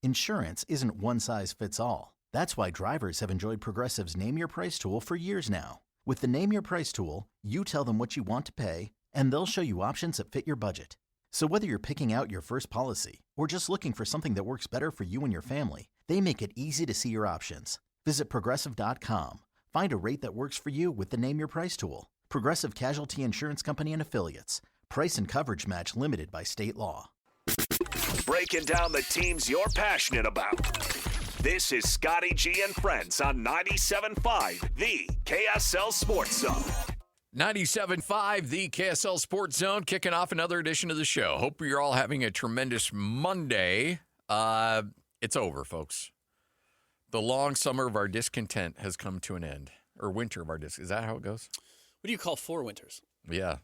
Insurance isn't one size fits all. That's why drivers have enjoyed Progressive's Name Your Price tool for years now. With the Name Your Price tool, you tell them what you want to pay, and they'll show you options that fit your budget. So whether you're picking out your first policy or just looking for something that works better for you and your family, they make it easy to see your options. Visit Progressive.com. Find a rate that works for you with the Name Your Price tool. Progressive Casualty Insurance Company and Affiliates. Price and coverage match limited by state law. Breaking down the teams you're passionate about. This is Scotty G and Friends on 97.5, the KSL Sports Zone. 97.5, the KSL Sports Zone, kicking off another edition of the show. Hope you're all having a tremendous Monday. It's over, folks. The long summer of our discontent has come to an end. Or winter of our discontent. Is that how it goes? What do you call 4 winters? Yeah.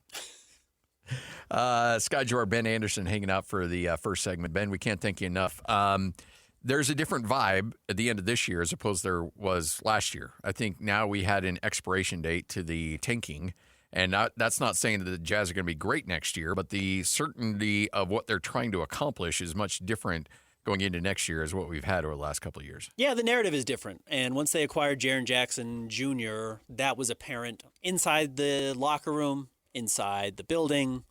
Scott Jor, Ben Anderson hanging out for the first segment. Ben, we can't thank you enough. There's a different vibe at the end of this year as opposed there was last year. I think now we had an expiration date to the tanking, and that's not saying that the Jazz are going to be great next year, but the certainty of what they're trying to accomplish is much different going into next year as what we've had over the last couple of years. Yeah, the narrative is different. And once they acquired Jaren Jackson Jr., that was apparent inside the locker room, inside the building,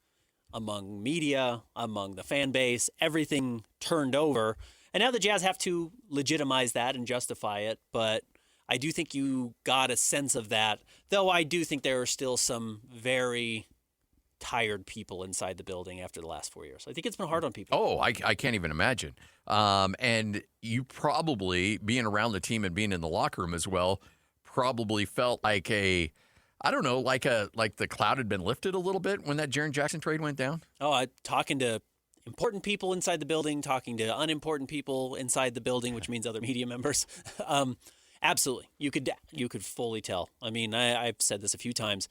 among media, among the fan base. Everything turned over. And now the Jazz have to legitimize that and justify it. But I do think you got a sense of that, though I do think there are still some very tired people inside the building after the last 4 years. I think it's been hard on people. Oh, I can't even imagine. And you probably, being around the team and being in the locker room as well, probably felt like like the cloud had been lifted a little bit when that Jaren Jackson trade went down. Oh, talking to important people inside the building, talking to unimportant people inside the building, which means other media members. Absolutely. You could fully tell. I mean, I've said this a few times,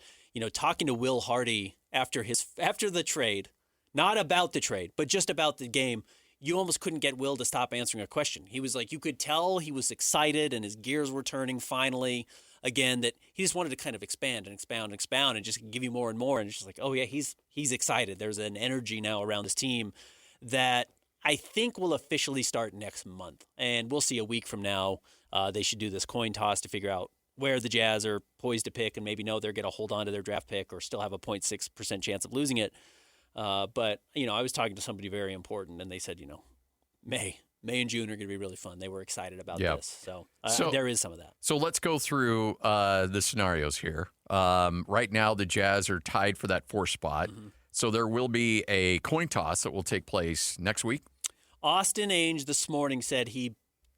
talking to Will Hardy after the trade, not about the trade, but just about the game, you almost couldn't get Will to stop answering a question. He was like, you could tell he was excited and his gears were turning finally again, that he just wanted to kind of expand and expound and expound and just give you more and more. And it's just like, oh yeah, he's excited. There's an energy now around this team that I think will officially start next month. And we'll see a week from now. They should do this coin toss to figure out where the Jazz are poised to pick and maybe know they're going to hold on to their draft pick or still have a 0.6% chance of losing it. But, I was talking to somebody very important, and they said, May and June are going to be really fun. They were excited about this. So there is some of that. So let's go through the scenarios here. Right now, the Jazz are tied for that 4th spot. Mm-hmm. So there will be a coin toss that will take place next week. Austin Ainge this morning said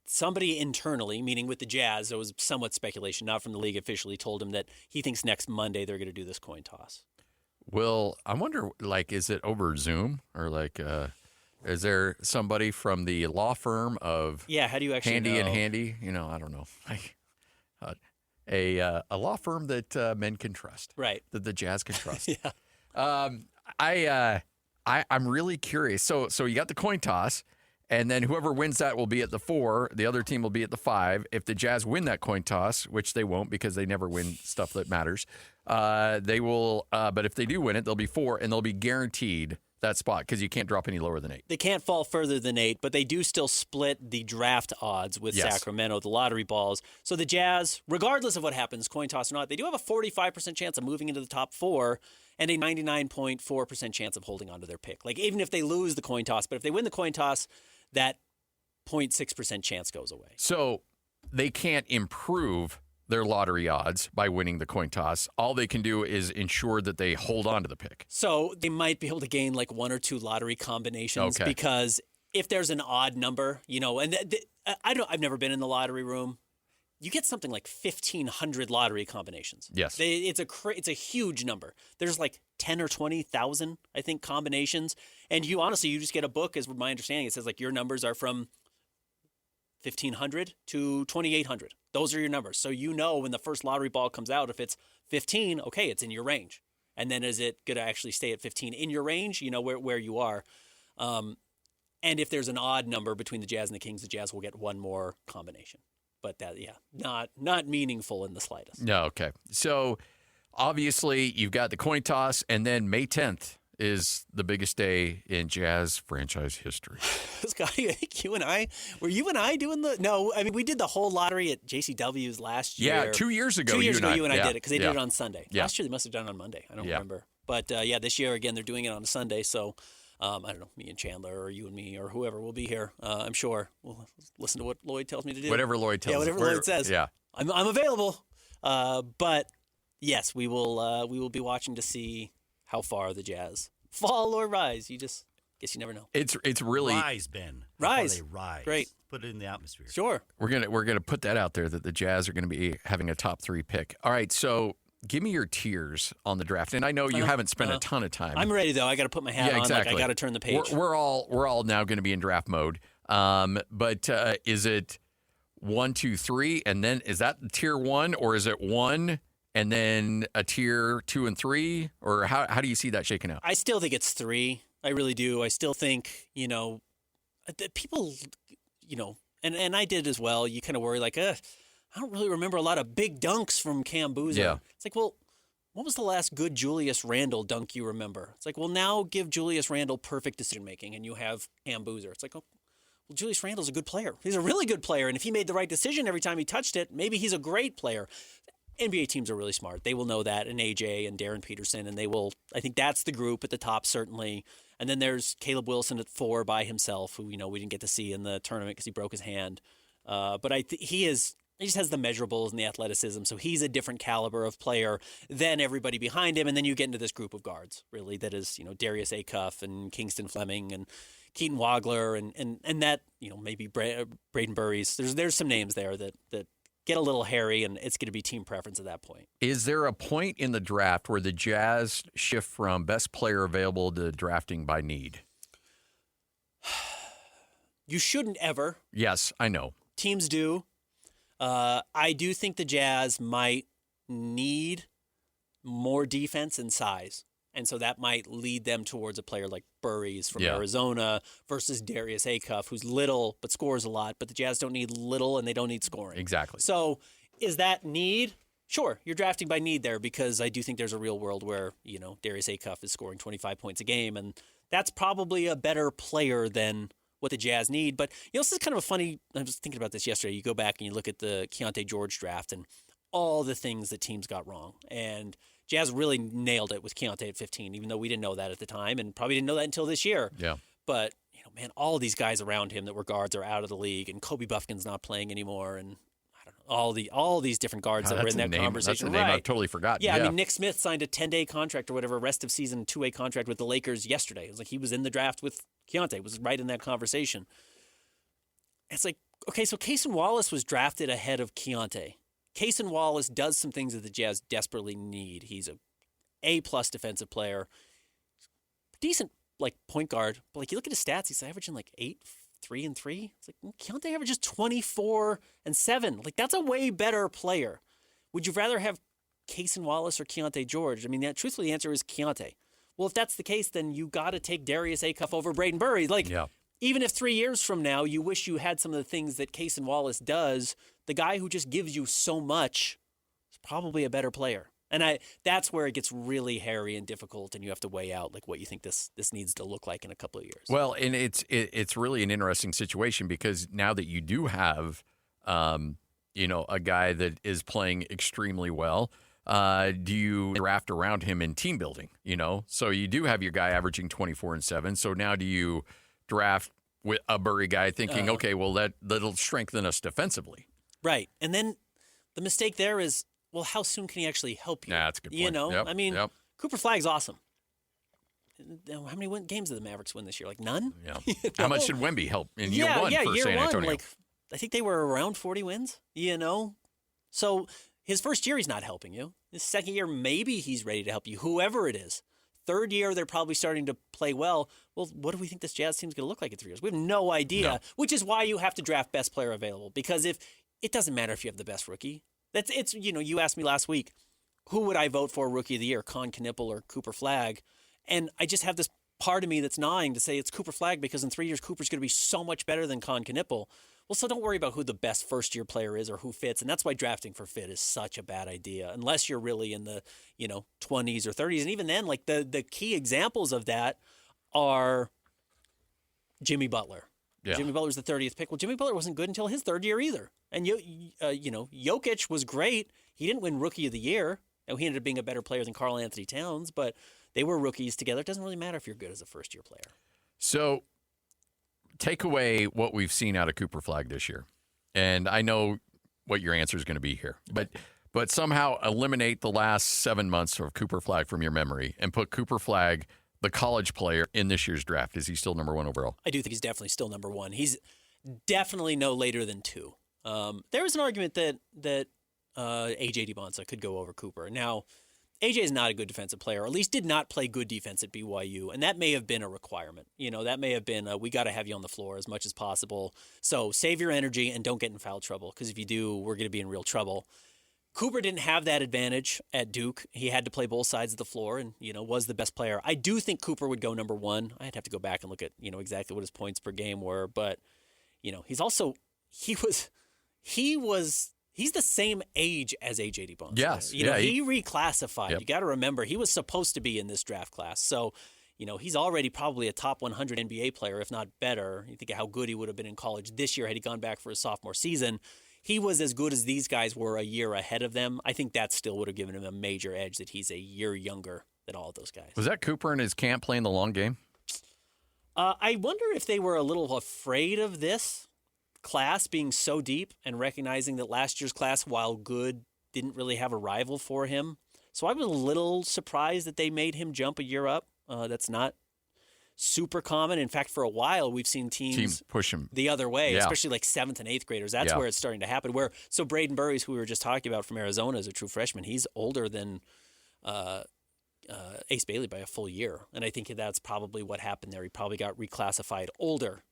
somebody internally, meaning with the Jazz, there was somewhat speculation, not from the league officially, told him that he thinks next Monday they're going to do this coin toss. Well, I wonder, is it over Zoom or is there somebody from the law firm of how do you actually Handy know? and Handy? I don't know. A law firm that men can trust. Right. That the Jazz can trust. Yeah. I'm really curious. So you got the coin toss, and then whoever wins that will be at the 4. The other team will be at the 5. If the Jazz win that coin toss, which they won't because they never win stuff that matters, they will. But if they do win it, they'll be 4, and they'll be guaranteed that spot because you can't drop any lower than 8. They can't fall further than 8, but they do still split the draft odds with Sacramento, the lottery balls. So the Jazz, regardless of what happens, coin toss or not, they do have a 45% chance of moving into the top 4 and a 99.4% chance of holding on to their pick. Even if they lose the coin toss, but if they win the coin toss, that 0.6% chance goes away. So they can't improve their lottery odds by winning the coin toss. All they can do is ensure that they hold on to the pick. So they might be able to gain 1 or 2 lottery combinations because if there's an odd number, and I've never been in the lottery room. You get something like 1,500 lottery combinations. Yes. It's a huge number. There's 10 or 20,000, I think, combinations. And you just get a book, as my understanding. It says your numbers are from 1,500 to 2,800. Those are your numbers. So when the first lottery ball comes out, if it's 15, okay, it's in your range. And then is it going to actually stay at 15 in your range, where you are? And if there's an odd number between the Jazz and the Kings, the Jazz will get 1 more combination. But that, not meaningful in the slightest. No, okay. So obviously you've got the coin toss, and then May 10th is the biggest day in Jazz franchise history. Scotty, I think you and I doing the? No, I mean we did the whole lottery at JCW's last year. Yeah, 2 years ago. 2 years ago, you and I did it because they did yeah. it on Sunday. Yeah. Last year they must have done it on Monday. I don't remember. But this year again they're doing it on a Sunday. So I don't know, me and Chandler or you and me or whoever will be here. I'm sure we'll listen to what Lloyd tells me to do. Whatever Lloyd tells. Yeah, whatever Lloyd says. Yeah, I'm available. But yes, we will be watching to see how far the Jazz fall or rise. You just guess you never know. it's really Rise, Ben. Rise. They rise. Great. Put it in the atmosphere. Sure. we're gonna put that out there that the Jazz are gonna be having a top 3 pick. All right, so give me your tiers on the draft, and I know you haven't spent a ton of time. I'm ready though. I got to put my hat on. exactly. Like I got to turn the page. We're all now going to be in draft mode. But is it 1, 2, 3, and then is that tier 1, or is it 1 and then a tier 2 and 3, or how do you see that shaking out? I still think it's 3. I really do. I still think, that people, and I did as well. You kind of worry like, I don't really remember a lot of big dunks from Cam Boozer. Yeah. It's like, well, what was the last good Julius Randle dunk you remember? It's like, well, now give Julius Randle perfect decision-making, and you have Cam Boozer. It's like, oh, well, Julius Randle's a good player. He's a really good player, and if he made the right decision every time he touched it, maybe he's a great player. NBA teams are really smart. They will know that, and AJ and Darren Peterson, and I think that's the group at the top, certainly. And then there's Caleb Wilson at 4 by himself, who, we didn't get to see in the tournament because he broke his hand. But he just has the measurables and the athleticism, so he's a different caliber of player than everybody behind him. And then you get into this group of guards, really, that is, Darius Acuff and Kingston Fleming and Keaton Wagler and that, maybe Braden Burries. There's some names there that get a little hairy, and it's going to be team preference at that point. Is there a point in the draft where the Jazz shift from best player available to drafting by need? You shouldn't ever. Yes, I know. Teams do. I do think the Jazz might need more defense and size. And so that might lead them towards a player like Burries from Arizona versus Darius Acuff, who's little but scores a lot. But the Jazz don't need little and they don't need scoring. Exactly. So is that need? Sure, you're drafting by need there because I do think there's a real world where, Darius Acuff is scoring 25 points a game. And that's probably a better player than what the Jazz need. But, this is kind of a funny – I was thinking about this yesterday. You go back and you look at the Keontae George draft and all the things that teams got wrong. And Jazz really nailed it with Keontae at 15, even though we didn't know that at the time and probably didn't know that until this year. Yeah. But, man, all these guys around him that were guards are out of the league, and Kobe Buffkin's not playing anymore, and I don't know, all these different guards that were in that conversation. That's a name I've totally forgotten. Yeah, I mean, Nick Smith signed a 10-day contract or whatever, rest of season 2-way contract with the Lakers yesterday. It was like he was in the draft with Keontae, was right in that conversation. It's like, okay, so Cason Wallace was drafted ahead of Keontae. Cason Wallace does some things that the Jazz desperately need. He's a A-plus defensive player, decent point guard. But you look at his stats, he's averaging 8, 3, and 3. It's like Keontae averages 24 and 7. That's a way better player. Would you rather have Cason Wallace or Keontae George? I mean, truthfully, the answer is Keontae. Well, if that's the case, then you got to take Darius Acuff over Braden Burries. Even if 3 years from now you wish you had some of the things that Cason Wallace does, the guy who just gives you so much is probably a better player. And that's where it gets really hairy and difficult, and you have to weigh out what you think this needs to look like in a couple of years. Well, and it's really an interesting situation because now that you do have, a guy that is playing extremely well, do you draft around him in team building? So you do have your guy averaging 24 and 7. So now do you draft with a Burry guy thinking, okay, well that'll strengthen us defensively, right? And then the mistake there is, well, how soon can he actually help you? Nah, that's a good point. I mean, Cooper Flagg's awesome. How many games did the Mavericks win this year? None? Yeah. How much did Wemby help in year one for year San Antonio? One, I think they were around 40 wins, So his first year, he's not helping you. His second year, maybe he's ready to help you, whoever it is. Third year, they're probably starting to play well. Well, what do we think this Jazz team's going to look like in 3 years? We have no idea, which is why you have to draft best player available. Because if it doesn't matter if you have the best rookie. You asked me last week, who would I vote for Rookie of the Year, Con Knipple or Cooper Flagg? And I just have this part of me that's gnawing to say it's Cooper Flagg because in 3 years, Cooper's going to be so much better than Con Knipple. Well, so don't worry about who the best first-year player is or who fits, and that's why drafting for fit is such a bad idea, unless you're really in the 20s or 30s, and even then, like the key examples of that are Jimmy Butler. Yeah. Jimmy Butler's the 30th pick. Well, Jimmy Butler wasn't good until his third year either, and Jokic was great. He didn't win Rookie of the Year. Now, he ended up being a better player than Karl Anthony Towns, but they were rookies together. It doesn't really matter if you're good as a first-year player. So take away what we've seen out of Cooper Flagg this year. And I know what your answer is going to be here. But somehow eliminate the last 7 months of Cooper Flagg from your memory and put Cooper Flagg, the college player, in this year's draft. Is he still number one overall? I do think he's definitely still number one. He's definitely no later than 2. There was an argument that A.J. DeBonsa could go over Cooper. Now, A.J. is not a good defensive player, or at least did not play good defense at BYU, and that may have been a requirement. That may have been we got to have you on the floor as much as possible. So save your energy and don't get in foul trouble, because if you do, we're going to be in real trouble. Cooper didn't have that advantage at Duke. He had to play both sides of the floor and, was the best player. I do think Cooper would go number one. I'd have to go back and look at, exactly what his points per game were, but, he's also he's the same age as A.J. DeBonsa. Yes. He reclassified. Yep. You got to remember, he was supposed to be in this draft class. So, he's already probably a top 100 NBA player, if not better. You think of how good he would have been in college this year had he gone back for his sophomore season. He was as good as these guys were a year ahead of them. I think that still would have given him a major edge that he's a year younger than all of those guys. Was that Cooper in his camp playing the long game? I wonder if they were a little afraid of this class being so deep and recognizing that last year's class, while good, didn't really have a rival for him. So I was a little surprised that they made him jump a year up. That's not super common. In fact, for a while, we've seen teams push him the other way, Yeah. especially like 7th and 8th graders. That's where it's starting to happen. So Braden Burries, who we were just talking about from Arizona, is a true freshman. He's older than Ace Bailey by a full year. And I think that's probably what happened there. He probably got reclassified older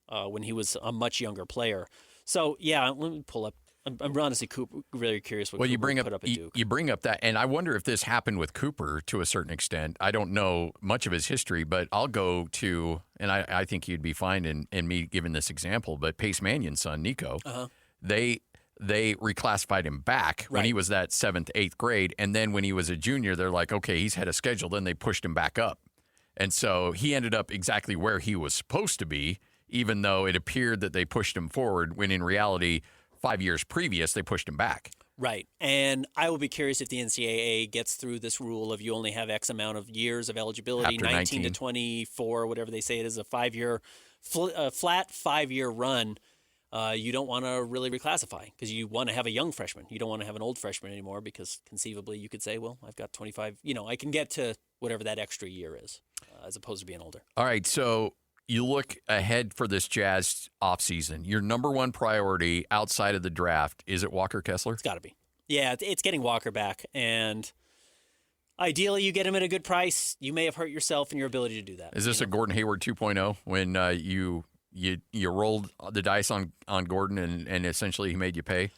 when he was a much younger player. So, yeah, let me pull up. I'm honestly really curious what Cooper put up at Duke. You bring up that, and I wonder if this happened with Cooper to a certain extent. I don't know much of his history, but I'll go to, and I think you'd be fine in me giving this example, but Pace Mannion's son, Nico, they reclassified him back when he was that 7th, 8th grade, and then when he was a junior, they're like, okay, he's had a schedule, then they pushed him back up. And so he ended up exactly where he was supposed to be, even though it appeared that they pushed him forward, when in reality, 5 years previous, they pushed him back. Right. And I will be curious if the NCAA gets through this rule of you only have X amount of years of eligibility, After 19 to 24, whatever they say it is, a 5-year, flat 5-year run. You don't want to really reclassify because you want to have a young freshman. You don't want to have an old freshman anymore, because conceivably you could say, well, I've got 25, I can get to whatever that extra year is, as opposed to being older. All right, so you look ahead for this Jazz offseason. Your number one priority outside of the draft, is it Walker Kessler? It's got to be. Yeah, it's getting Walker back. And ideally, you get him at a good price. You may have hurt yourself in your ability to do that. Is this a Gordon Hayward 2.0 when you rolled the dice on Gordon and essentially he made you pay?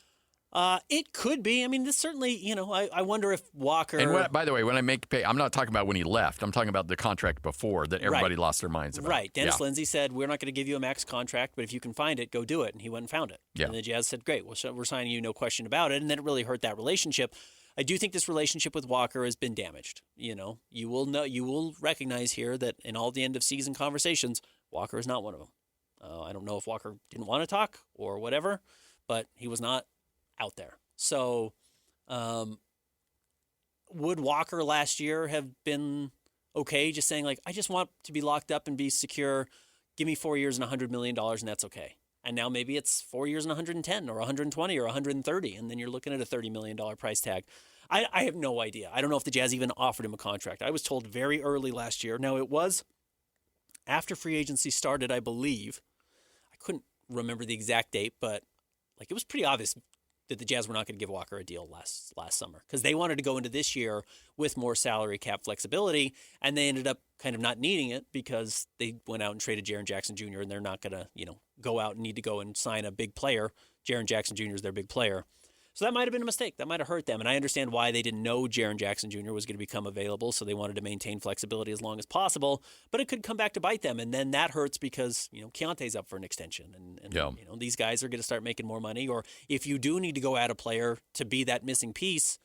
It could be. I mean, this certainly, I wonder if Walker. And by the way, when I make pay, I'm not talking about when he left. I'm talking about the contract before that everybody lost their minds about. Right. Dennis Lindsey said, we're not going to give you a max contract, but if you can find it, go do it. And he went and found it. Yeah. And the Jazz said, great, we're signing you, no question about it. And then it really hurt that relationship. I do think this relationship with Walker has been damaged. You will recognize here that in all the end of season conversations, Walker is not one of them. I don't know if Walker didn't want to talk or whatever, but he was not out there. So would Walker last year have been okay just saying, like, I just want to be locked up and be secure, give me 4 years and $100 million and that's okay? And now maybe it's 4 years and 110 or 120 or 130, and then you're looking at a $30 million price tag. I have no idea. I don't know if the Jazz even offered him a contract. I was told very early last year. Now, it was after free agency started, I believe. I couldn't remember the exact date, but it was pretty obvious that the Jazz were not going to give Walker a deal last summer, because they wanted to go into this year with more salary cap flexibility, and they ended up kind of not needing it because they went out and traded Jaren Jackson Jr., and they're not going to, go out and need to go and sign a big player. Jaren Jackson Jr. is their big player. So that might have been a mistake. That might have hurt them. And I understand why they didn't know Jaren Jackson Jr. was going to become available, so they wanted to maintain flexibility as long as possible. But it could come back to bite them, and then that hurts because Keontae's up for an extension, and these guys are going to start making more money. Or if you do need to go add a player to be that missing piece,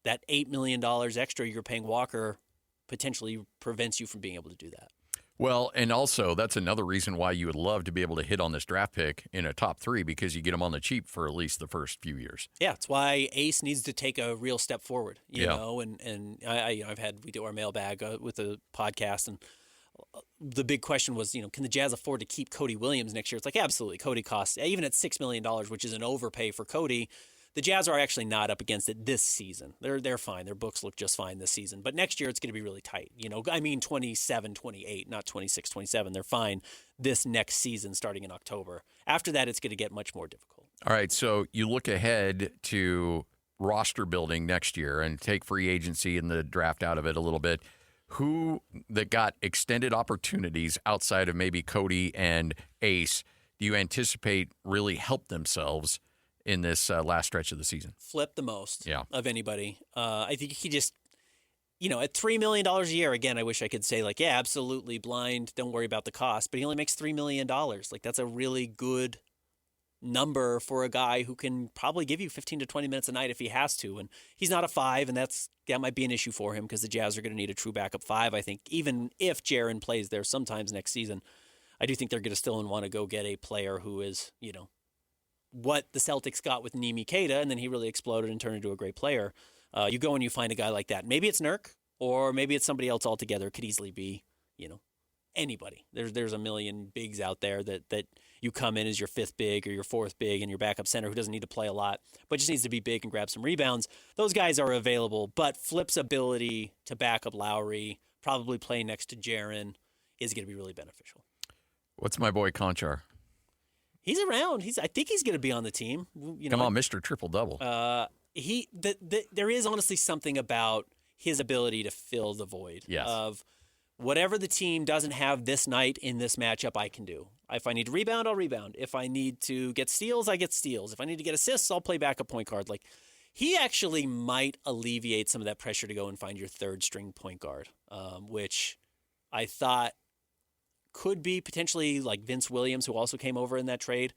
that $8 million extra you're paying Walker potentially prevents you from being able to do that. Well, and also that's another reason why you would love to be able to hit on this draft pick in a top 3 because you get them on the cheap for at least the first few years. Yeah, it's why Ace needs to take a real step forward. You know, and we do our mailbag with the podcast, and the big question was, can the Jazz afford to keep Cody Williams next year? It's like absolutely. Cody costs even at $6 million, which is an overpay for Cody. The Jazz are actually not up against it this season. They're fine. Their books look just fine this season. But next year it's going to be really tight. 27, 28, not 26, 27. They're fine this next season starting in October. After that, it's going to get much more difficult. All right, so you look ahead to roster building next year and take free agency and the draft out of it a little bit. Who that got extended opportunities outside of maybe Cody and Ace do you anticipate really help themselves in this last stretch of the season? Flip the most of anybody. I think he just, at $3 million a year, again, I wish I could say absolutely blind, don't worry about the cost, but he only makes $3 million. That's a really good number for a guy who can probably give you 15 to 20 minutes a night if he has to. And he's not a 5, and that might be an issue for him because the Jazz are going to need a true backup 5. I think even if Jaren plays there sometimes next season, I do think they're going to still want to go get a player who is, what the Celtics got with Nimi Keita, and then he really exploded and turned into a great player. You go and you find a guy like that. Maybe it's Nurk, or maybe it's somebody else altogether. It could easily be, anybody. There's a million bigs out there that you come in as your 5th big or your 4th big and your backup center who doesn't need to play a lot, but just needs to be big and grab some rebounds. Those guys are available, but Flip's ability to back up Lowry, probably play next to Jaren, is going to be really beneficial. What's my boy Conchar? He's around. I think he's going to be on the team. Come on, Mr. Triple-Double. There is honestly something about his ability to fill the void of whatever the team doesn't have this night in this matchup, I can do. If I need to rebound, I'll rebound. If I need to get steals, I get steals. If I need to get assists, I'll play backup point guard. He actually might alleviate some of that pressure to go and find your 3rd string point guard, which I thought could be potentially like Vince Williams, who also came over in that trade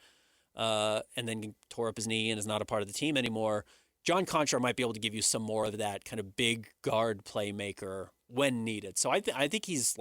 and then tore up his knee and is not a part of the team anymore. John Conchar might be able to give you some more of that kind of big guard playmaker when needed. So I think he's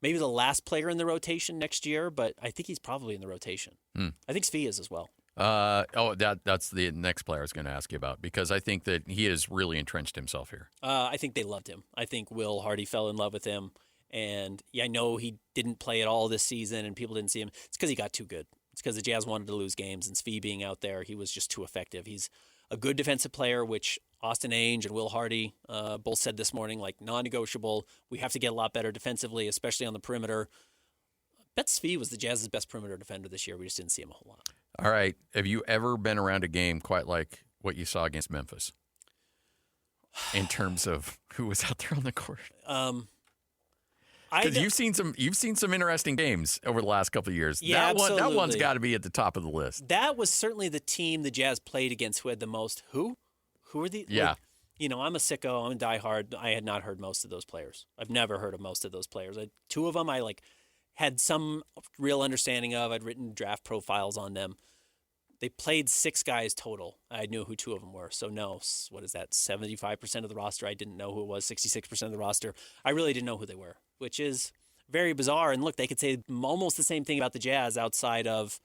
maybe the last player in the rotation next year, but I think he's probably in the rotation. I think Svi is as well. That's the next player I was going to ask you about, because I think that he has really entrenched himself here. I think they loved him. I think Will Hardy fell in love with him. And I know he didn't play at all this season and people didn't see him. It's because he got too good. It's because the Jazz wanted to lose games, and Svi being out there, he was just too effective. He's a good defensive player, which Austin Ainge and Will Hardy both said this morning, non-negotiable. We have to get a lot better defensively, especially on the perimeter. I bet Svi was the Jazz's best perimeter defender this year. We just didn't see him a whole lot. All right. Have you ever been around a game quite like what you saw against Memphis in terms of who was out there on the court? Because you've seen some interesting games over the last couple of years. Yeah, that one's got to be at the top of the list. That was certainly the team the Jazz played against who had the most. Who are the? Yeah. I'm a sicko. I'm a diehard. I had not heard most of those players. I've never heard of most of those players. 2 of them I had some real understanding of. I'd written draft profiles on them. They played 6 guys total. I knew who 2 of them were. So no, what is that? 75% of the roster. I didn't know who it was. 66% of the roster. I really didn't know who they were, which is very bizarre. And look, they could say almost the same thing about the Jazz outside of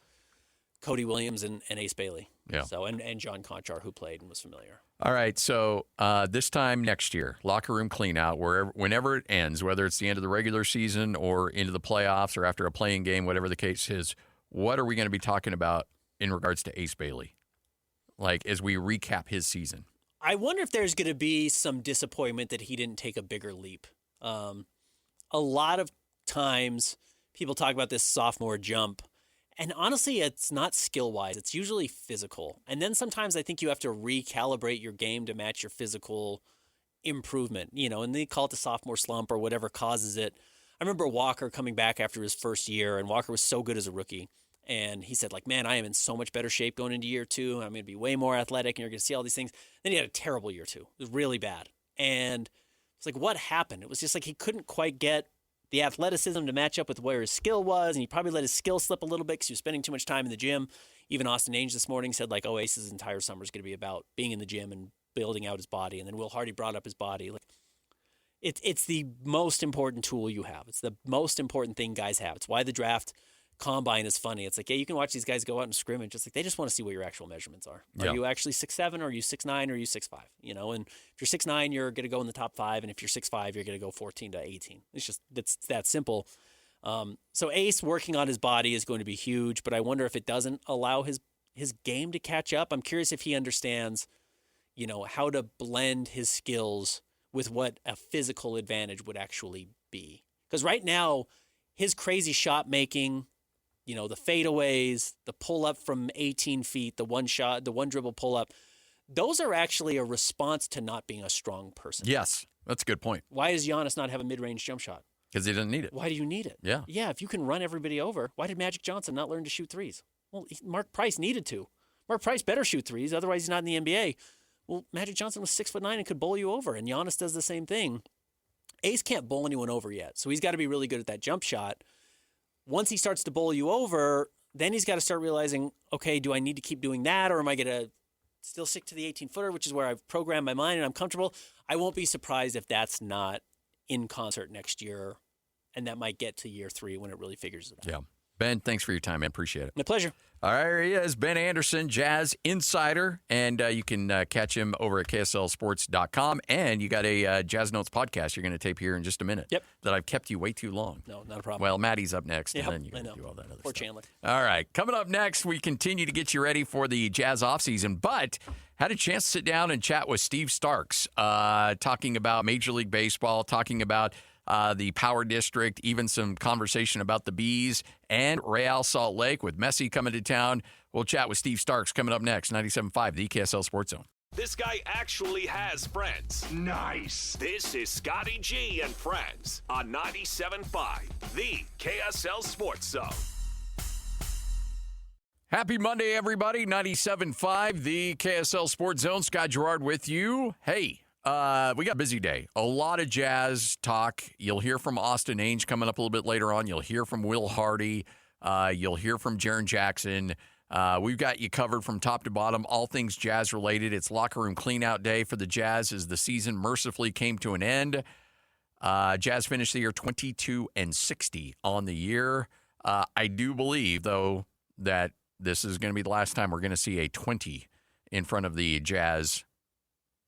Cody Williams and Ace Bailey. Yeah. So and John Conchar, who played and was familiar. All right. So this time next year, locker room clean out, whenever it ends, whether it's the end of the regular season or into the playoffs or after a playing game, whatever the case is, what are we going to be talking about in regards to Ace Bailey, as we recap his season? I wonder if there's going to be some disappointment that he didn't take a bigger leap. A lot of times people talk about this sophomore jump, and honestly, it's not skill-wise. It's usually physical. And then sometimes I think you have to recalibrate your game to match your physical improvement, and they call it the sophomore slump or whatever causes it. I remember Walker coming back after his first year, and Walker was so good as a rookie. And he said, like, man, I am in so much better shape going into year 2. I'm going to be way more athletic, and you're going to see all these things. Then he had a terrible year 2. It was really bad. And it's like, what happened? It was just like he couldn't quite get the athleticism to match up with where his skill was, and he probably let his skill slip a little bit because he was spending too much time in the gym. Even Austin Ainge this morning said, like, oh, Ace's entire summer is going to be about being in the gym and building out his body. And then Will Hardy brought up his body. Like, it's the most important tool you have. It's the most important thing guys have. It's why the draft combine is funny. It's like, yeah, you can watch these guys go out and scrimmage. It's like they just want to see what your actual measurements are. Are you actually 6'7", or are you 6'9", or are you 6'5"? You know, and if you're 6'9", you're going to go in the top 5, and if you're 6'5", you're going to go 14 to 18. It's that simple. So Ace working on his body is going to be huge, but I wonder if it doesn't allow his game to catch up. I'm curious if he understands, you know, how to blend his skills with what a physical advantage would actually be. Because right now, his crazy shot making, you know, the fadeaways, the pull-up from 18 feet, the one dribble pull-up, those are actually a response to not being a strong person. Yes, that's a good point. Why does Giannis not have a mid-range jump shot? Because he didn't need it. Why do you need it? Yeah. Yeah, if you can run everybody over, why did Magic Johnson not learn to shoot threes? Well, Mark Price needed to. Mark Price better shoot threes, otherwise he's not in the NBA. Well, Magic Johnson was 6'9" and could bowl you over, and Giannis does the same thing. Ace can't bowl anyone over yet, so he's got to be really good at that jump shot. Once he starts to bowl you over, then he's got to start realizing, okay, do I need to keep doing that, or am I going to still stick to the 18-footer, which is where I've programmed my mind and I'm comfortable? I won't be surprised if that's not in concert next year, and that might get to year 3 when it really figures it out. Yeah. Ben, thanks for your time, man. Appreciate it. My pleasure. All right, here he is, Ben Anderson, Jazz Insider, and you can catch him over at KSLSports.com, and you got a Jazz Notes podcast you're going to tape here in just a minute. Yep. That I've kept you way too long. No, not a problem. Well, Maddie's up next, Yep, and then you got I to know. do all that other Poor stuff. Chandler. All right, coming up next, we continue to get you ready for the Jazz offseason, but had a chance to sit down and chat with Steve Starks, talking about Major League Baseball, talking about the Power District, even some conversation about the Bees and Real Salt Lake with Messi coming to town. We'll chat with Steve Starks coming up next, 97.5, the KSL Sports Zone. This guy actually has friends. Nice. This is Scotty G and Friends on 97.5, the KSL Sports Zone. Happy Monday, everybody. 97.5, the KSL Sports Zone. Scott Gerard with you. Hey, we got a busy day. A lot of Jazz talk. You'll hear from Austin Ainge coming up a little bit later on. You'll hear from Will Hardy. You'll hear from Jaren Jackson. We've got you covered from top to bottom, all things Jazz related. It's locker room cleanout day for the Jazz as the season mercifully came to an end. Jazz finished the year 22-60 on the year. I do believe, though, that this is going to be the last time we're going to see a 20 in front of the Jazz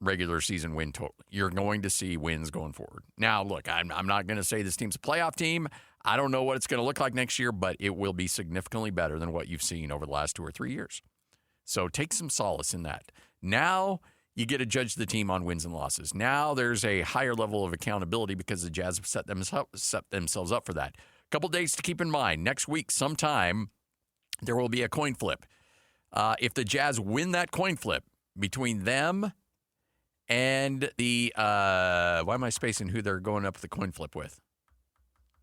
regular season win total. You're going to see wins going forward. Now, look, I'm not going to say this team's a playoff team. I don't know what it's going to look like next year, but it will be significantly better than what you've seen over the last 2 or 3 years. So take some solace in that. Now you get to judge the team on wins and losses. Now there's a higher level of accountability because the Jazz have set themselves up for that. A couple days to keep in mind. Next week, sometime, there will be a coin flip. If the Jazz win that coin flip between them and the why am I spacing who they're going up the coin flip with?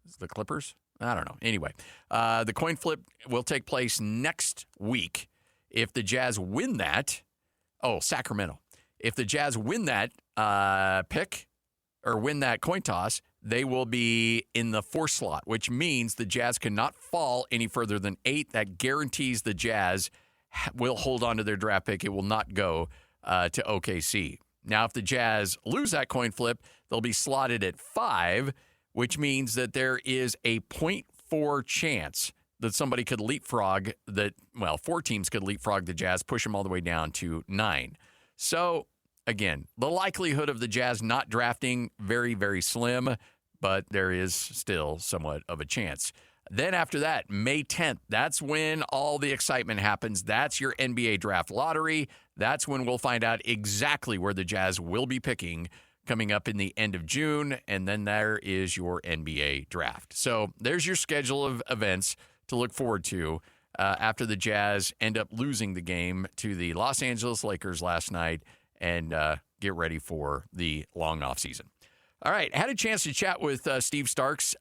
Is it the Clippers? I don't know. Anyway, the coin flip will take place next week. If the Jazz win that, Sacramento. If the Jazz win that pick or win that coin toss, they will be in the 4 slot, which means the Jazz cannot fall any further than 8. That guarantees the Jazz will hold on to their draft pick. It will not go to OKC. Now, if the Jazz lose that coin flip, they'll be slotted at 5, which means that there is a 0.4 chance that somebody could leapfrog 4 teams could leapfrog the Jazz, push them all the way down to 9. So, again, the likelihood of the Jazz not drafting, very, very slim, but there is still somewhat of a chance. Then after that, May 10th, that's when all the excitement happens. That's your NBA draft lottery. That's when we'll find out exactly where the Jazz will be picking coming up in the end of June, and then there is your NBA draft. So there's your schedule of events to look forward to after the Jazz end up losing the game to the Los Angeles Lakers last night and get ready for the long offseason. All right, had a chance to chat with Steve Starks.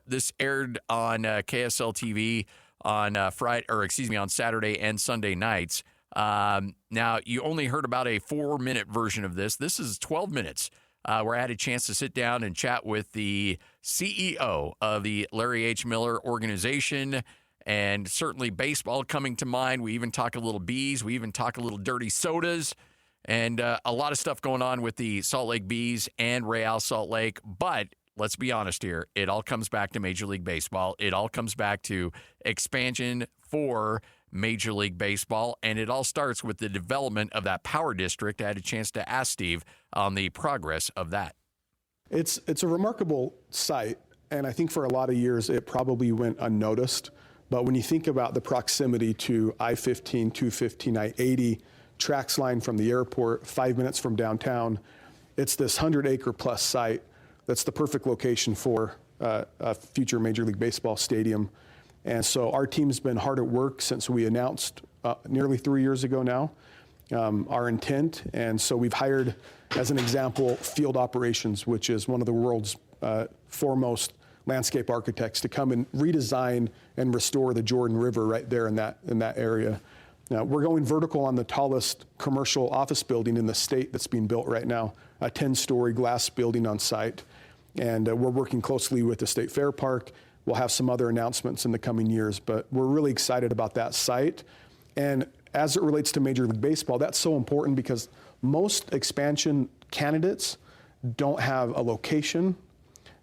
This aired on KSL TV on on Saturday and Sunday nights. Now, you only heard about a 4-minute version of this. This is 12 minutes. Where I had a chance to sit down and chat with the CEO of the Larry H. Miller organization, and certainly baseball coming to mind. We even talk a little bees. We even talk a little dirty sodas, and a lot of stuff going on with the Salt Lake Bees and Real Salt Lake. But let's be honest here. It all comes back to Major League Baseball. It all comes back to expansion for Major League Baseball, and it all starts with the development of that power district. I had a chance to ask Steve on the progress of that. It's a remarkable site, and I think for a lot of years it probably went unnoticed. But when you think about the proximity to I-15, 215, I-80, tracks line from the airport, 5 minutes from downtown, it's this 100-acre plus site that's the perfect location for a future Major League Baseball stadium. And so our team's been hard at work since we announced nearly 3 years ago now our intent. And so we've hired, as an example, Field Operations, which is one of the world's foremost landscape architects, to come and redesign and restore the Jordan River right there in that area. Now, we're going vertical on the tallest commercial office building in the state that's being built right now, a 10-story glass building on site. And we're working closely with the State Fair Park. We'll have some other announcements in the coming years, but we're really excited about that site. And as it relates to Major League Baseball, that's so important because most expansion candidates don't have a location,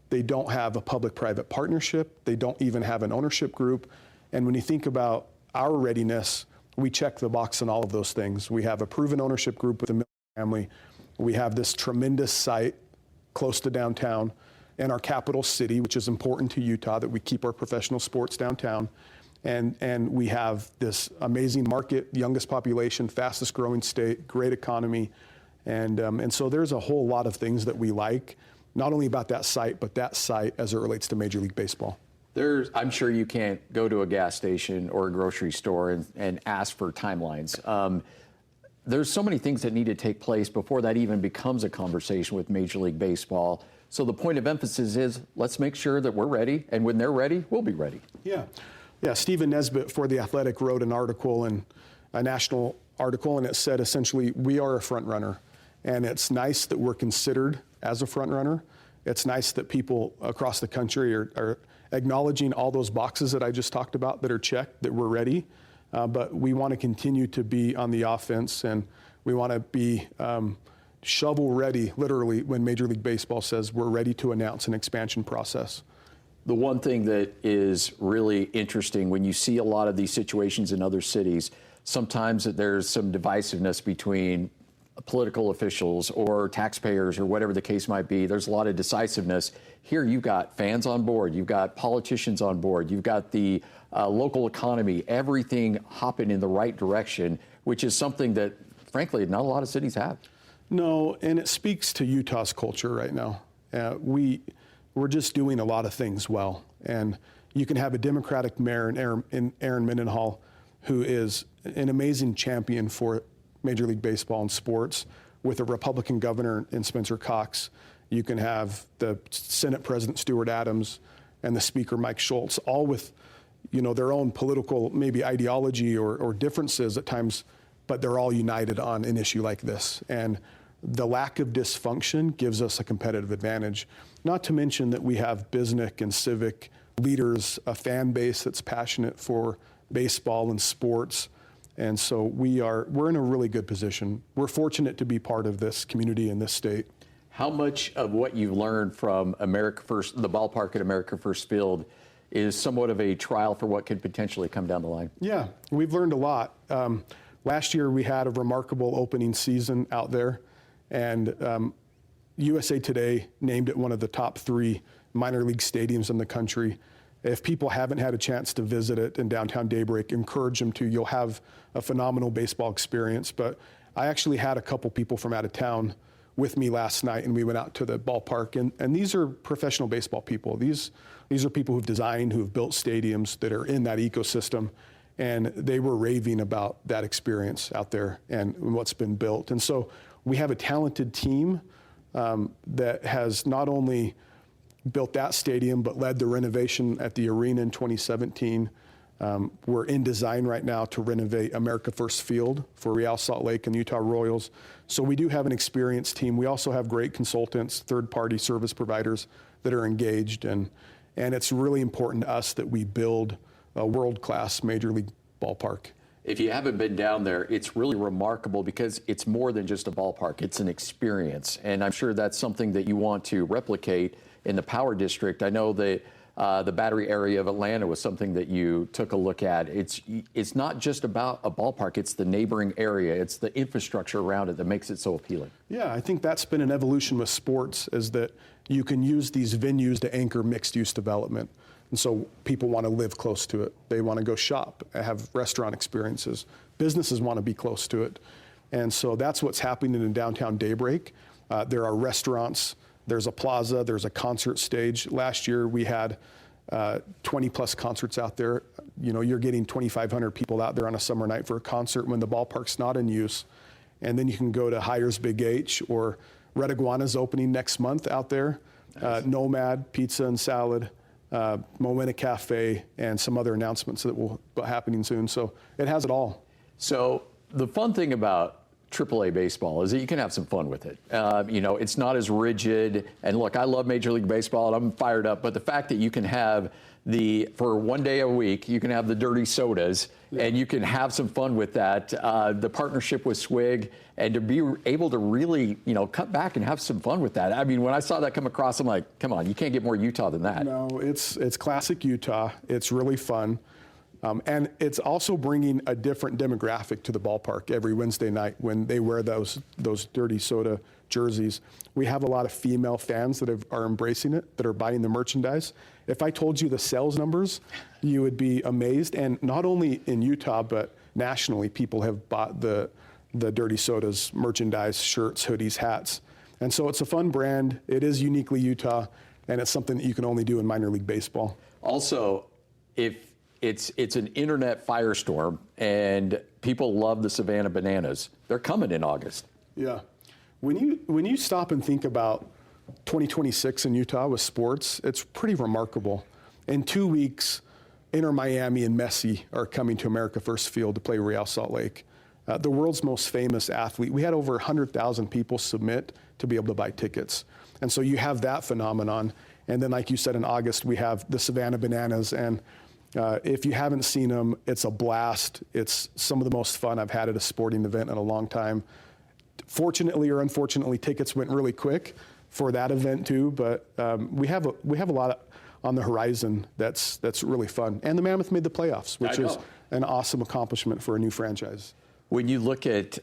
they don't have a public-private partnership, they don't even have an ownership group. And when you think about our readiness, we check the box on all of those things. We have a proven ownership group with the Miller family. We have this tremendous site close to downtown in our capital city, which is important to Utah, that we keep our professional sports downtown. And we have this amazing market, youngest population, fastest growing state, great economy. And so there's a whole lot of things that we like, not only about that site, but that site as it relates to Major League Baseball. I'm sure you can't go to a gas station or a grocery store and ask for timelines. There's so many things that need to take place before that even becomes a conversation with Major League Baseball. So the point of emphasis is, let's make sure that we're ready, and when they're ready, we'll be ready. Yeah. Stephen Nesbitt for The Athletic wrote an article, and a national article, and it said essentially, we are a front runner. And it's nice that we're considered as a front runner. It's nice that people across the country are acknowledging all those boxes that I just talked about that are checked, that we're ready. But we want to continue to be on the offense, and we want to be shovel ready, literally, when Major League Baseball says we're ready to announce an expansion process. The one thing that is really interesting when you see a lot of these situations in other cities, sometimes there's some divisiveness between political officials or taxpayers or whatever the case might be. There's a lot of decisiveness. Here you've got fans on board, you've got politicians on board, you've got the local economy, everything hopping in the right direction, which is something that, frankly, not a lot of cities have. No, and it speaks to Utah's culture right now. We're just doing a lot of things well. And you can have a Democratic mayor in Aaron Mendenhall, who is an amazing champion for Major League Baseball and sports, with a Republican governor in Spencer Cox. You can have the Senate President Stuart Adams and the Speaker Mike Schultz, all with their own political maybe ideology or differences at times, but they're all united on an issue like this. And the lack of dysfunction gives us a competitive advantage. Not to mention that we have business and civic leaders, a fan base that's passionate for baseball and sports. And so we're in a really good position. We're fortunate to be part of this community in this state. How much of what you've learned from America First, the ballpark at America First Field, is somewhat of a trial for what could potentially come down the line? Yeah, we've learned a lot. Last year we had a remarkable opening season out there, and USA Today named it one of the top 3 minor league stadiums in the country. If people haven't had a chance to visit it in downtown Daybreak, encourage them to. You'll have a phenomenal baseball experience. But I actually had a couple people from out of town with me last night, and we went out to the ballpark. And these are professional baseball people. These are people who've designed, who've built stadiums that are in that ecosystem. And they were raving about that experience out there and what's been built. And so we have a talented team that has not only built that stadium, but led the renovation at the arena in 2017. We're in design right now to renovate America First Field for Real Salt Lake and the Utah Royals. So we do have an experienced team. We also have great consultants, third-party service providers that are engaged, and it's really important to us that we build a world-class Major League ballpark. If you haven't been down there, it's really remarkable because it's more than just a ballpark. It's an experience, and I'm sure that's something that you want to replicate in the Power District. I know that the Battery area of Atlanta was something that you took a look at. It's not just about a ballpark. It's the neighboring area. It's the infrastructure around it that makes it so appealing. Yeah, I think that's been an evolution with sports, is that you can use these venues to anchor mixed-use development. And so people want to live close to it. They want to go shop, have restaurant experiences. Businesses want to be close to it. And so that's what's happening in downtown Daybreak. There are restaurants, there's a plaza, there's a concert stage. Last year we had 20 plus concerts out there. You know, you're getting 2,500 people out there on a summer night for a concert when the ballpark's not in use. And then you can go to Hires Big H, or Red Iguana's opening next month out there. Nice. Nomad, Pizza and Salad, Momenta Cafe, and some other announcements that will be happening soon. So it has it all. So the fun thing about AAA baseball is that you can have some fun with it. You know, it's not as rigid. And look, I love Major League Baseball, and I'm fired up. But the fact that you can have for one day a week, you can have the dirty sodas, and you can have some fun with that. The partnership with Swig, and to be able to really, you know, cut back and have some fun with that. I mean, when I saw that come across, I'm like, come on, you can't get more Utah than that. No, it's classic Utah. It's really fun. And it's also bringing a different demographic to the ballpark every Wednesday night when they wear those dirty soda jerseys. We have a lot of female fans that are embracing it, that are buying the merchandise. If I told you the sales numbers, you would be amazed. And not only in Utah, but nationally, people have bought the Dirty Sodas merchandise, shirts, hoodies, hats. And so it's a fun brand. It is uniquely Utah, and it's something that you can only do in minor league baseball. Also, if it's an internet firestorm, and people love the Savannah Bananas, they're coming in August. Yeah. When you stop and think about 2026 in Utah with sports, it's pretty remarkable. In 2 weeks, Inter Miami and Messi are coming to America First Field to play Real Salt Lake. The world's most famous athlete. We had over 100,000 people submit to be able to buy tickets. And so you have that phenomenon. And then, like you said, in August, we have the Savannah Bananas. And if you haven't seen them, it's a blast. It's some of the most fun I've had at a sporting event in a long time. Fortunately or unfortunately, tickets went really quick for that event too. But we have a lot on the horizon that's really fun. And the Mammoth made the playoffs, which is an awesome accomplishment for a new franchise. When you look at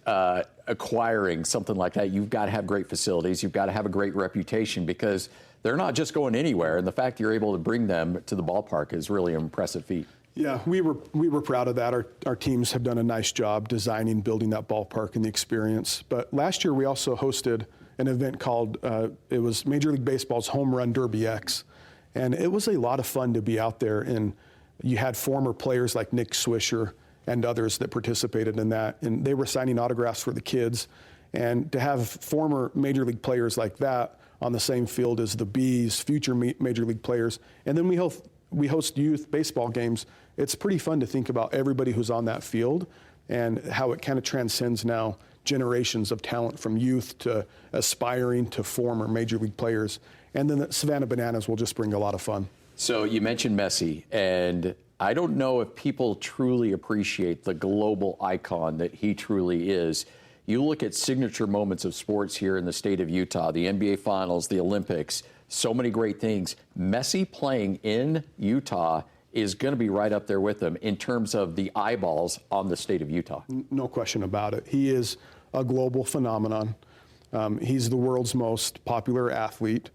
acquiring something like that, you've got to have great facilities. You've got to have a great reputation, because they're not just going anywhere. And the fact you're able to bring them to the ballpark is really an impressive feat. Yeah, we were proud of that. Our teams have done a nice job designing, building that ballpark and the experience. But last year we also hosted an event called, it was Major League Baseball's Home Run Derby X. And it was a lot of fun to be out there. And you had former players like Nick Swisher and others that participated in that. And they were signing autographs for the kids. And to have former Major League players like that on the same field as the Bees, future Major League players. And then we host youth baseball games. It's pretty fun to think about everybody who's on that field and how it kind of transcends now generations of talent, from youth to aspiring to former Major League players. And then the Savannah Bananas will just bring a lot of fun. So you mentioned Messi, and I don't know if people truly appreciate the global icon that he truly is. You look at signature moments of sports here in the state of Utah, the NBA Finals, the Olympics, so many great things. Messi playing in Utah is going to be right up there with them in terms of the eyeballs on the state of Utah. No question about it. He is a global phenomenon. He's the world's most popular athlete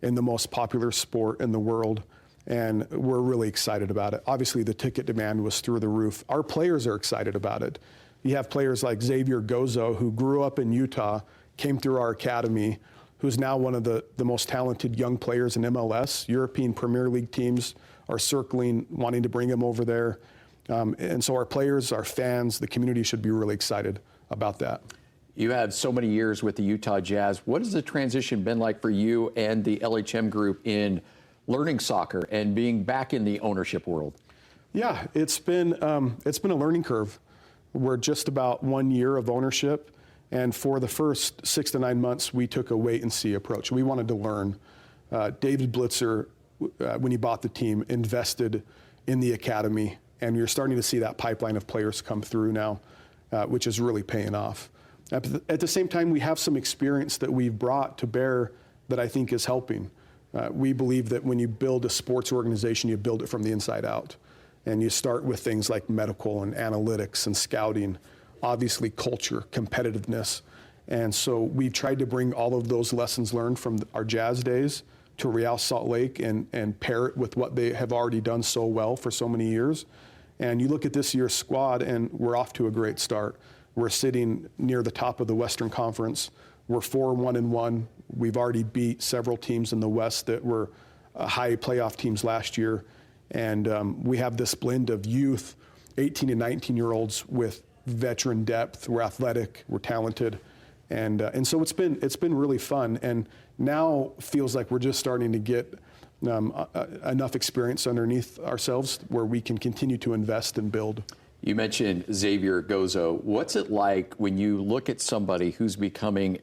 in the most popular sport in the world, and we're really excited about it. Obviously, the ticket demand was through the roof. Our players are excited about it. You have players like Xavier Gozo, who grew up in Utah, came through our academy, who's now one of the most talented young players in MLS. European Premier League teams are circling, wanting to bring him over there. And so our players, our fans, the community should be really excited about that. You have so many years with the Utah Jazz. What has the transition been like for you and the LHM group in learning soccer and being back in the ownership world? Yeah, it's been a learning curve. We're just about 1 year of ownership, and for the first 6 to 9 months, we took a wait and see approach. We wanted to learn. David Blitzer, when he bought the team, invested in the academy, and you're starting to see that pipeline of players come through now, which is really paying off. At the same time, we have some experience that we've brought to bear that I think is helping. We believe that when you build a sports organization, you build it from the inside out. And you start with things like medical and analytics and scouting, obviously culture, competitiveness. And so we've tried to bring all of those lessons learned from our Jazz days to Real Salt Lake and pair it with what they have already done so well for so many years. And you look at this year's squad, and we're off to a great start. We're sitting near the top of the Western Conference. We're 4-1-1. We've already beat several teams in the West that were high playoff teams last year. And we have this blend of youth, 18 and 19-year-olds with veteran depth. We're athletic, we're talented, and so it's been really fun. And now feels like we're just starting to get enough experience underneath ourselves where we can continue to invest and build. You mentioned Xavier Gozo. What's it like when you look at somebody who's becoming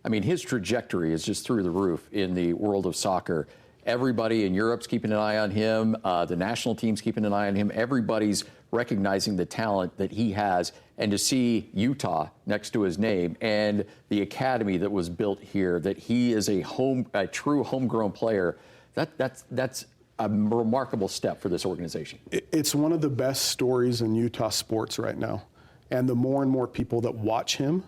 his trajectory is just through the roof in the world of soccer. Everybody in Europe's keeping an eye on him. The national team's keeping an eye on him. Everybody's recognizing the talent that he has. And to see Utah next to his name and the academy that was built here, that he is a true homegrown player, that's a remarkable step for this organization. It's one of the best stories in Utah sports right now. And the more and more people that watch him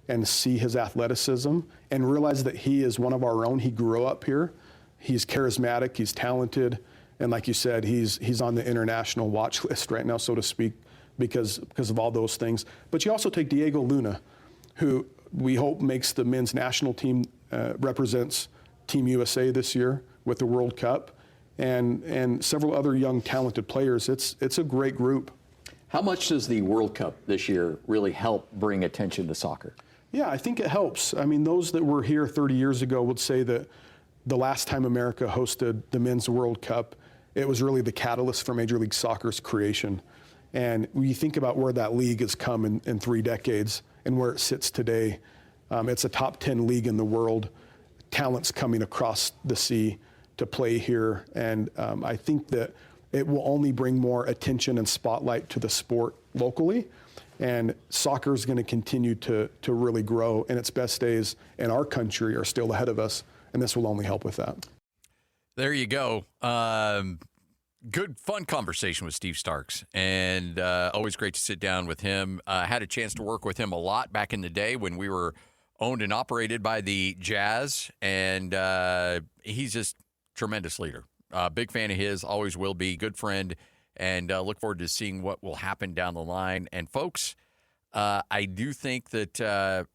and see his athleticism and realize that he is one of our own, he grew up here. He's charismatic, he's talented, and like you said, he's on the international watch list right now, so to speak, because of all those things. But you also take Diego Luna, who we hope makes the men's national team, represents Team USA this year with the World Cup, and several other young talented players. It's a great group. How much does the World Cup this year really help bring attention to soccer? Yeah, I think it helps. I mean, those that were here 30 years ago would say that the last time America hosted the Men's World Cup, it was really the catalyst for Major League Soccer's creation. And when you think about where that league has come in 3 decades and where it sits today, it's a top 10 league in the world. Talent's coming across the sea to play here. And I think that it will only bring more attention and spotlight to the sport locally. And soccer is going to continue to really grow. And its best days in our country are still ahead of us. And this will only help with that. There you go. Good, fun conversation with Steve Starks. And always great to sit down with him. Had a chance to work with him a lot back in the day when we were owned and operated by the Jazz. And he's just a tremendous leader. Big fan of his, always will be. Good friend. And look forward to seeing what will happen down the line. And, folks, I do think that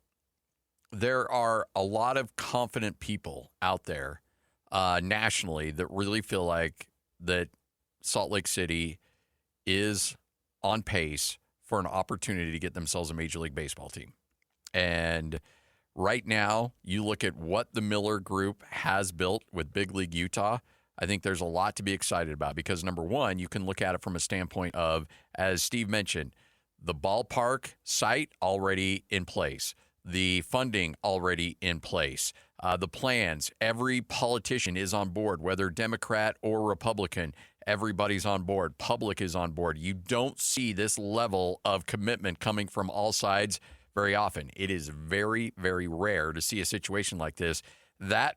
there are a lot of confident people out there nationally that really feel like that Salt Lake City is on pace for an opportunity to get themselves a Major League Baseball team. And right now, you look at what the Miller Group has built with Big League Utah, I think there's a lot to be excited about because, number one, you can look at it from a standpoint of, as Steve mentioned, the ballpark site already in place. The funding already in place. The plans, every politician is on board, whether Democrat or Republican. Everybody's on board. Public is on board. You don't see this level of commitment coming from all sides very often. It is very, very rare to see a situation like this. That,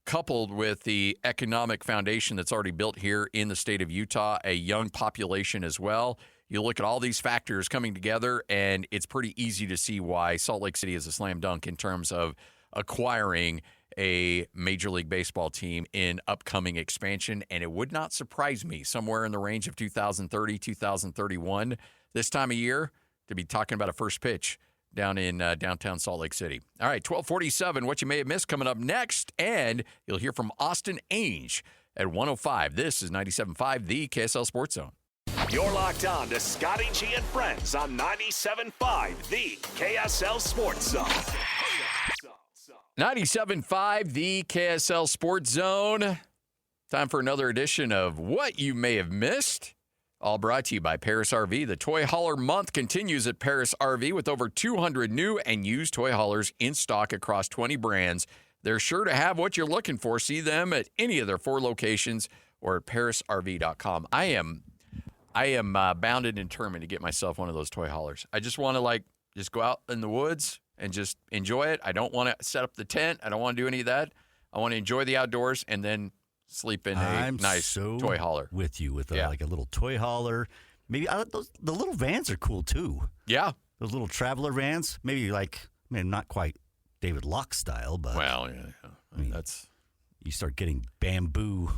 coupled with the economic foundation that's already built here in the state of Utah, a young population as well, you look at all these factors coming together, and it's pretty easy to see why Salt Lake City is a slam dunk in terms of acquiring a Major League Baseball team in upcoming expansion. And it would not surprise me somewhere in the range of 2030, 2031, this time of year, to be talking about a first pitch down in downtown Salt Lake City. All right, 1247, what you may have missed coming up next, and you'll hear from Austin Ainge at 105. This is 97.5, the KSL Sports Zone. You're locked on to Scotty G and Friends on 97.5, the KSL Sports Zone. 97.5, the KSL Sports Zone. Time for another edition of What You May Have Missed. All brought to you by Paris RV. The Toy Hauler Month continues at Paris RV with over 200 new and used toy haulers in stock across 20 brands. They're sure to have what you're looking for. See them at any of their 4 locations or at parisrv.com. I am bound and determined to get myself one of those toy haulers. I just want to just go out in the woods and just enjoy it. I don't want to set up the tent. I don't want to do any of that. I want to enjoy the outdoors and then sleep in a nice toy hauler. With you with like a little toy hauler. Maybe the little vans are cool too. Yeah, those little traveler vans. Maybe not quite David Locke style, but that's you start getting bamboo.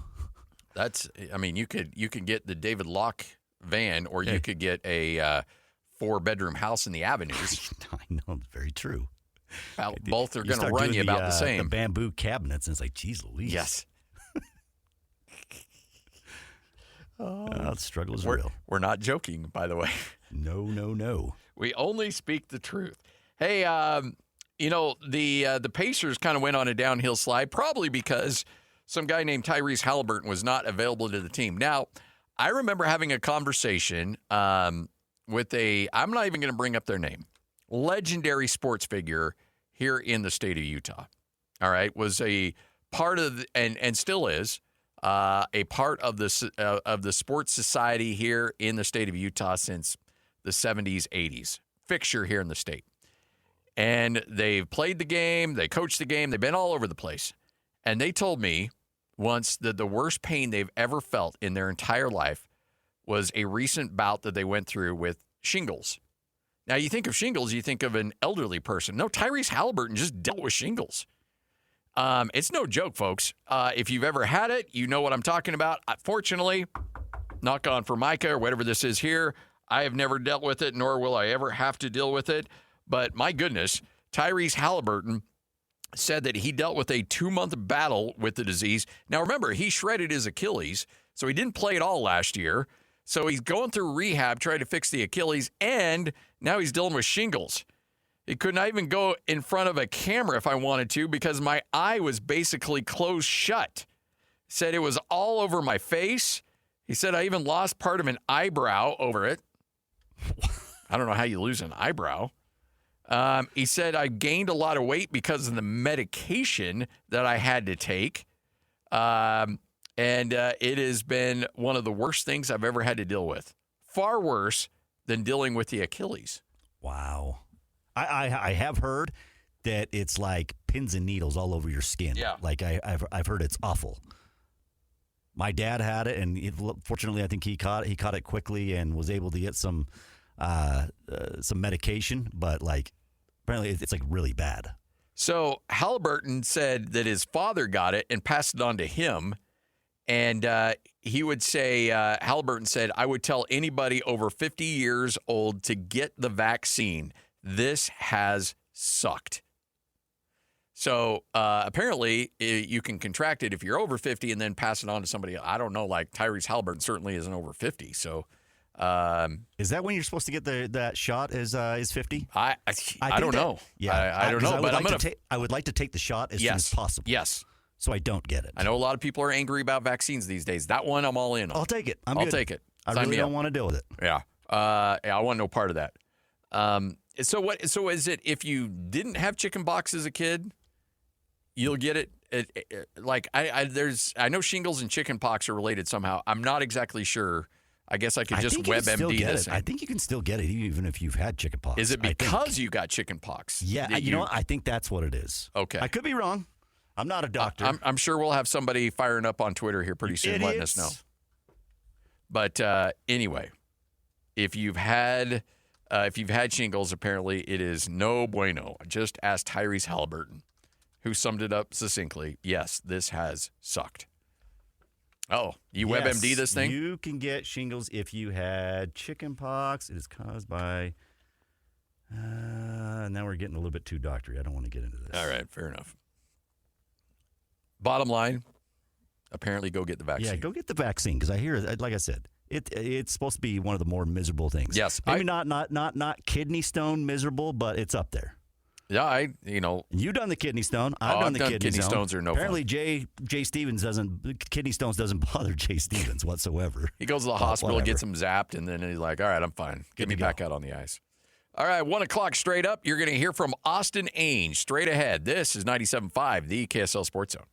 You could get the David Locke van, or you could get a 4-bedroom house in the avenues. I know, it's very true. Both are going to run you about the same. The bamboo cabinets, and it's like, geez Louise. Yes. The struggle is real. We're not joking, by the way. No. We only speak the truth. Hey, the Pacers kind of went on a downhill slide, probably because some guy named Tyrese Halliburton was not available to the team. Now, I remember having a conversation with I'm not even going to bring up their name, legendary sports figure here in the state of Utah. All right, was a part of and still is a part of the sports society here in the state of Utah since the 70s, 80s. Fixture here in the state. And they've played the game, they coached the game, they've been all over the place. And they told me once that the worst pain they've ever felt in their entire life was a recent bout that they went through with shingles. Now, you think of shingles, you think of an elderly person. No, Tyrese Halliburton just dealt with shingles. It's no joke, folks. If you've ever had it, you know what I'm talking about. Fortunately, knock on Formica or whatever this is here, I have never dealt with it, nor will I ever have to deal with it. But my goodness, Tyrese Halliburton said that he dealt with a 2-month battle with the disease. Now, remember, he shredded his Achilles, so he didn't play at all last year. So he's going through rehab, trying to fix the Achilles, and now he's dealing with shingles. He could not even go in front of a camera if I wanted to because my eye was basically closed shut. Said it was all over my face. He said I even lost part of an eyebrow over it. I don't know how you lose an eyebrow. He said I gained a lot of weight because of the medication that I had to take. And it has been one of the worst things I've ever had to deal with. Far worse than dealing with the Achilles. Wow. I have heard that it's like pins and needles all over your skin. Yeah. Like I've heard it's awful. My dad had it, and fortunately, I think he caught it quickly and was able to get some medication. But apparently, it's like really bad. So Halliburton said that his father got it and passed it on to him. And he would say, Halliburton said, I would tell anybody over 50 years old to get the vaccine. This has sucked. So apparently you can contract it if you're over 50 and then pass it on to somebody. I don't know, like Tyrese Halliburton certainly isn't over 50. So is that when you're supposed to get that shot is 50? I don't know. Yeah, I don't know. But I would like to take the shot as soon as possible. Yes. So I don't get it. I know a lot of people are angry about vaccines these days. That one I'm all in on. I'll take it. I'll take it. I really don't want to deal with it. Yeah. I want no part of that. So is it if you didn't have chicken pox as a kid, you'll get it? I know shingles and chicken pox are related somehow. I'm not exactly sure. I guess I could just WebMD this. I think you can still get it even if you've had chicken pox. Is it because you got chicken pox? Yeah, I think that's what it is. Okay. I could be wrong. I'm not a doctor. I'm sure we'll have somebody firing up on Twitter here pretty soon letting us know. But anyway, if you've had shingles, apparently it is no bueno. Just ask Tyrese Halliburton, who summed it up succinctly. Yes, this has sucked. Oh, WebMD this thing? You can get shingles if you had chicken pox. It is caused by. Now we're getting a little bit too doctory. I don't want to get into this. All right, fair enough. Bottom line, apparently go get the vaccine. Yeah, go get the vaccine because I hear, like I said, it's supposed to be one of the more miserable things. Yes, maybe not kidney stone miserable, but it's up there. Yeah, You've done the kidney stone. I've done the kidney stone. Stones are no Apparently, fun. Jay Stevens kidney stones doesn't bother Jay Stevens whatsoever. He goes to the hospital, gets him zapped, and then he's like, all right, I'm fine. Get me back out on the ice. All right, 1 o'clock straight up. You're going to hear from Austin Ainge straight ahead. This is 97.5, the KSL Sports Zone.